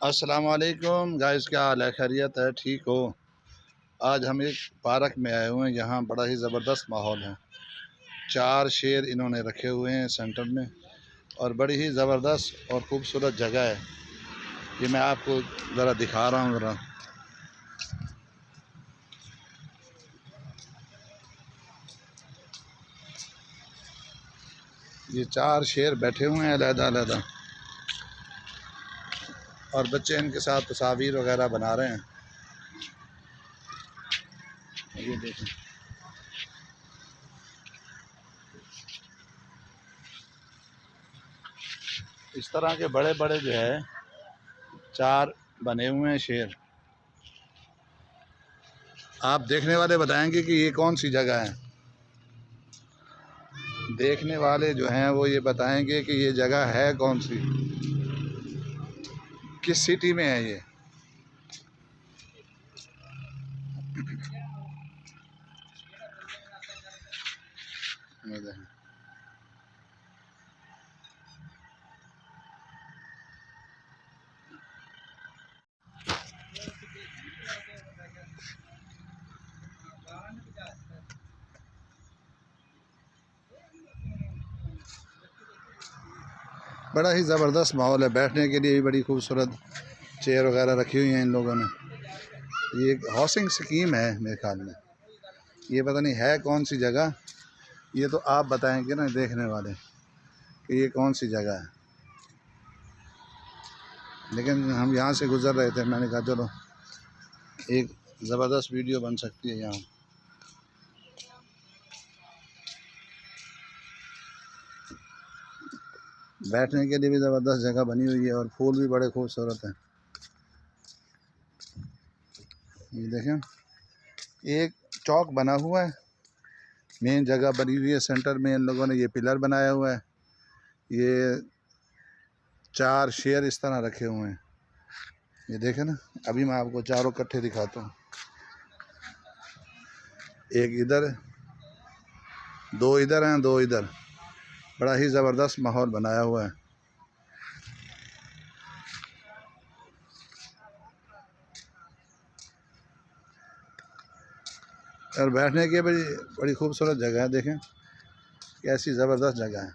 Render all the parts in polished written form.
अस्सलाम वालेकुम गाइस, क्या हाल है? खैरियत है? ठीक हो? आज हम एक पार्क में आए हुए हैं। यहाँ बड़ा ही ज़बरदस्त माहौल है। 4 शेर इन्होंने रखे हुए हैं सेंटर में और बड़ी ही ज़बरदस्त और ख़ूबसूरत जगह है। ये मैं आपको ज़रा दिखा रहा हूँ ज़रा। ये 4 शेर बैठे हुए हैं अलग-अलग और बच्चे इनके साथ तस्वीर वगैरह बना रहे हैं। ये देखें, इस तरह के बड़े बड़े जो है 4 बने हुए हैं शेर। आप देखने वाले बताएंगे कि ये कौन सी जगह है। देखने वाले जो हैं वो ये बताएंगे कि ये जगह है कौन सी, किस सिटी में है ये। बड़ा ही ज़बरदस्त माहौल है। बैठने के लिए भी बड़ी खूबसूरत चेयर वगैरह रखी हुई हैं इन लोगों ने। ये एक हाउसिंग स्कीम है मेरे ख्याल में। ये पता नहीं है कौन सी जगह, ये तो आप बताएंगे ना देखने वाले कि ये कौन सी जगह है। लेकिन हम यहाँ से गुज़र रहे थे, मैंने कहा चलो एक ज़बरदस्त वीडियो बन सकती है यहाँ। बैठने के लिए भी ज़बरदस्त जगह बनी हुई है और फूल भी बड़े खूबसूरत हैं। ये देखें, एक चौक बना हुआ है, मेन जगह बनी हुई है सेंटर में। इन लोगों ने ये पिलर बनाया हुआ है। ये 4 शेर इस तरह रखे हुए हैं। ये देखें ना, अभी मैं आपको चारों इकट्ठे दिखाता हूँ। एक इधर, 2 इधर हैं, 2 इधर। बड़ा ही ज़बरदस्त माहौल बनाया हुआ है। और बैठने की बड़ी बड़ी खूबसूरत जगह है। देखें कैसी ज़बरदस्त जगह है।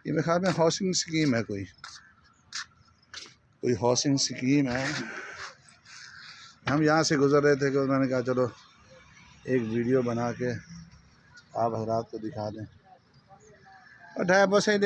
ये मेरे ख्याल में हाउसिंग स्कीम है, कोई हाउसिंग स्कीम है। हम यहाँ से गुज़र रहे थे कि मैंने कहा चलो एक वीडियो बना के आप हज़रात को दिखा दें। और बस ही